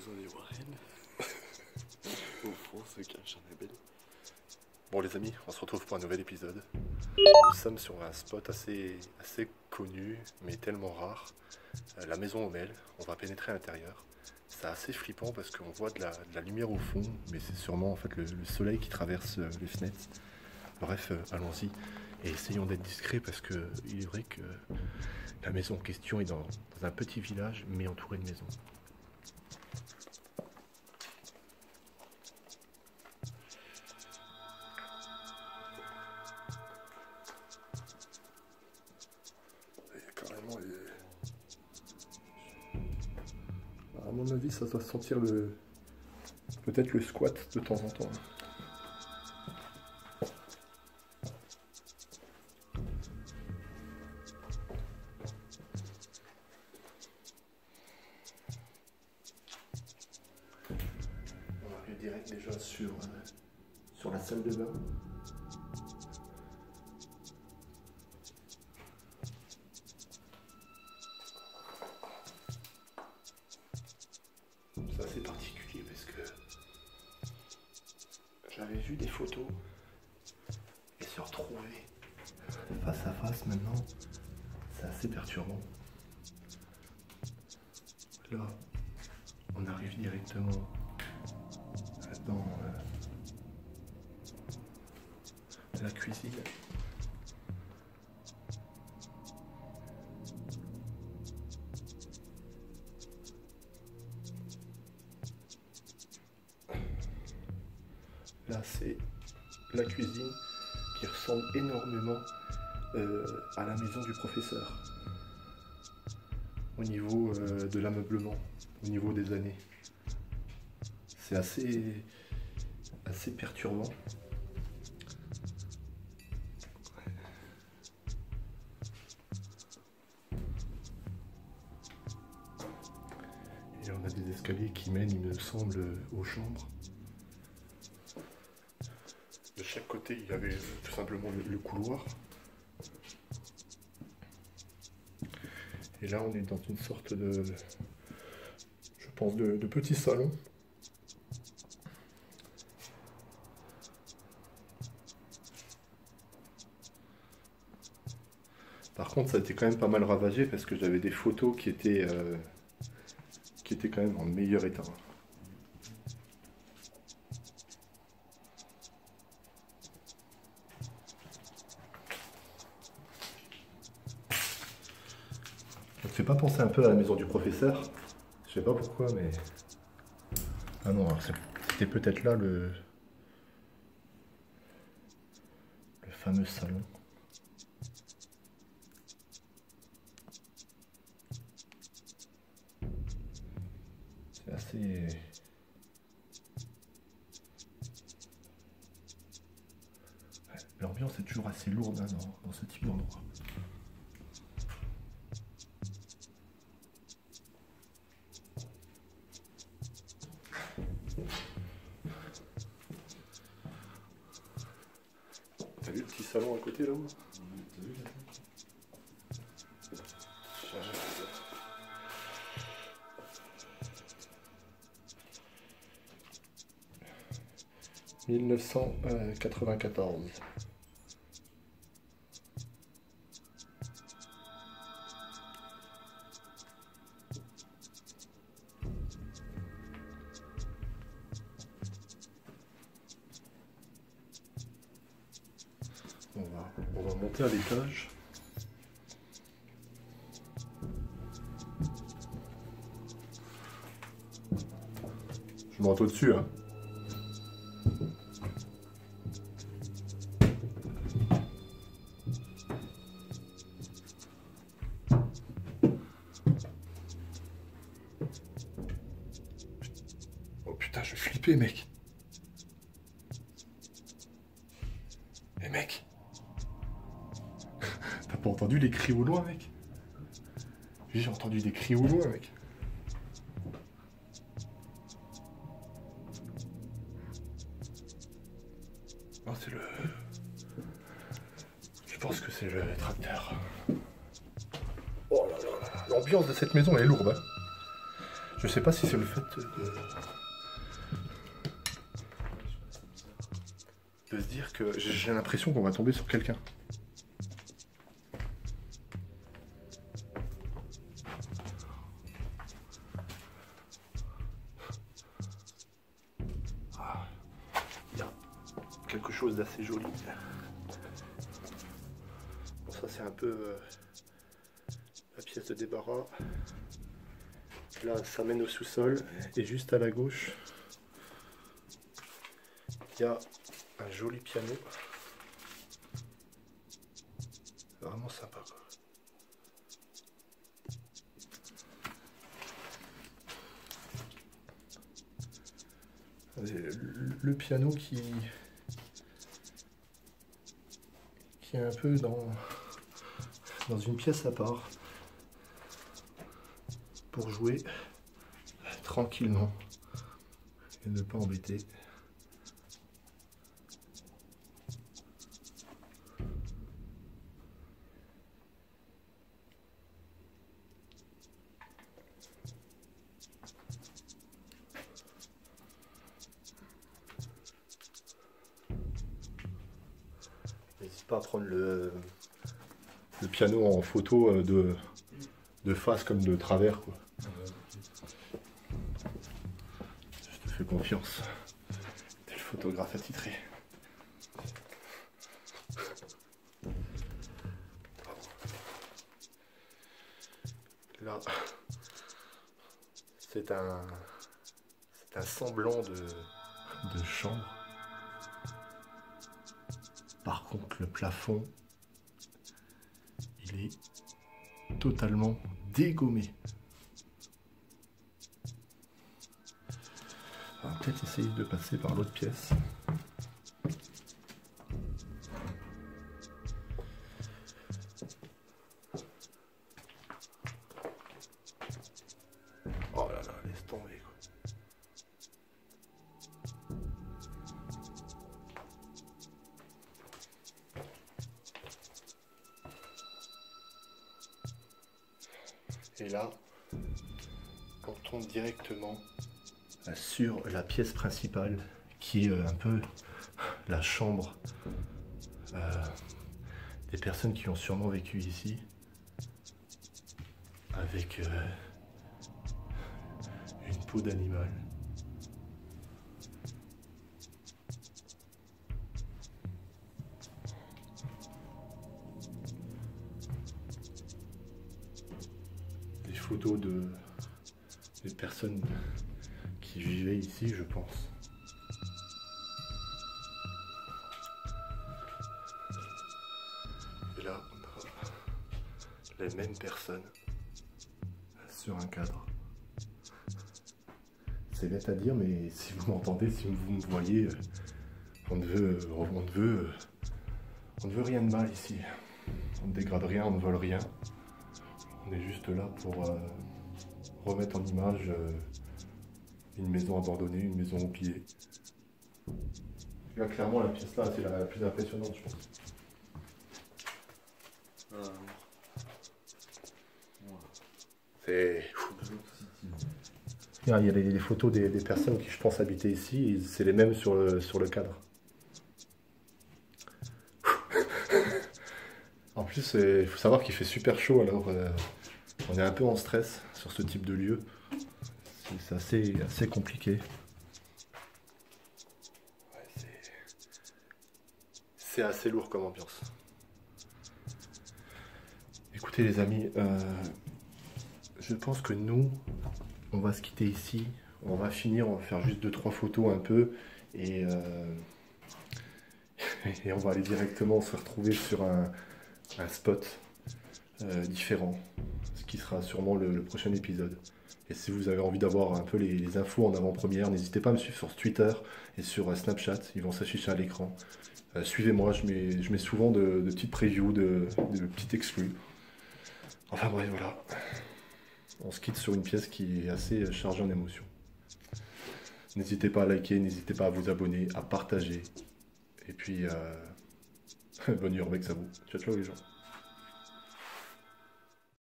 maison des Warren. Au fond se cache Annabelle. Bon les amis, on se retrouve pour un nouvel épisode. Nous sommes sur un spot assez connu, mais tellement rare. La maison Homel, on va pénétrer à l'intérieur. C'est assez flippant parce qu'on voit de la lumière au fond, mais c'est sûrement en fait le soleil qui traverse les fenêtres. Bref, allons-y et essayons d'être discrets parce que il est vrai que la maison en question est dans un petit village, mais entouré de maisons. À mon avis, ça doit sentir peut-être le squat de temps en temps. On arrive direct déjà sur la salle de bain. C'est assez particulier parce que j'avais vu des photos et se retrouver face à face maintenant, c'est assez perturbant. Là, on arrive directement dans la cuisine. Là, c'est la cuisine qui ressemble énormément à la maison du professeur. Au niveau de l'ameublement, au niveau des années. C'est assez perturbant. Et là, on a des escaliers qui mènent, il me semble, aux chambres. De chaque côté, il y avait tout simplement le couloir. Et là, on est dans une sorte de, je pense, de petit salon. Par contre, ça a été quand même pas mal ravagé parce que j'avais des photos qui étaient quand même en meilleur état. Ça te fait pas penser un peu à la maison du professeur? Je sais pas pourquoi, mais... Ah non, c'était peut-être là le fameux salon. C'est assez... L'ambiance est toujours assez lourde hein, dans ce type d'endroit. T'as vu le petit salon à côté là-haut? T'as vu là? 1994. On va monter à l'étage. Je monte au-dessus, hein. Oh putain, je flippais, mec. Eh mec, t'as pas entendu les cris au loin, mec? J'ai entendu des cris au loin, mec. Non, c'est le... Je pense que c'est le tracteur. Oh là là là, l'ambiance de cette maison elle est lourde, hein. Je sais pas si c'est le fait de se dire que j'ai l'impression qu'on va tomber sur quelqu'un. Ah, il y a quelque chose d'assez joli. Bon, ça c'est un peu la pièce de débarras. Là, ça mène au sous-sol et juste à la gauche, il y a un joli piano. Vraiment sympa, quoi. Le piano qui est un peu dans une pièce à part pour jouer tranquillement et ne pas embêter. N'hésite pas à prendre le piano en photo de face comme de travers, quoi. Je te fais confiance. T'es le photographe attitré. Là, c'est un semblant de chambre. Par contre, le plafond, il est totalement dégommé. On va peut-être essayer de passer par l'autre pièce. Oh là là, laisse tomber, quoi. Et là, on tombe directement sur la pièce principale qui est un peu la chambre des personnes qui ont sûrement vécu ici, avec une peau d'animal. Des photos des personnes qui vivaient ici, je pense. Et là, on a les mêmes personnes sur un cadre. C'est bête à dire, mais si vous m'entendez, si vous me voyez, on ne veut rien de mal ici. On ne dégrade rien, on ne vole rien. On est juste là pour remettre en image une maison abandonnée, une maison au pied. Là, clairement, la pièce là, c'est la plus impressionnante, je pense. C'est... Il y a les photos des personnes qui, je pense, habitaient ici, et c'est les mêmes sur le cadre. En plus, il faut savoir qu'il fait super chaud, alors on est un peu en stress sur ce type de lieu. C'est assez compliqué. Ouais, c'est assez lourd comme ambiance. Écoutez les amis, je pense que nous, on va se quitter ici. On va finir, on va faire juste 2-3 photos un peu. Et on va aller directement se retrouver sur un spot différent. Ce qui sera sûrement le prochain épisode. Et si vous avez envie d'avoir un peu les infos en avant-première, n'hésitez pas à me suivre sur Twitter et sur Snapchat, ils vont s'afficher à l'écran. Suivez-moi, je mets souvent de petites previews, de petites exclus. Enfin bref, voilà. On se quitte sur une pièce qui est assez chargée en émotions. N'hésitez pas à liker, n'hésitez pas à vous abonner, à partager. Et puis, bonne nuit avec ça vous. Ciao ciao les gens.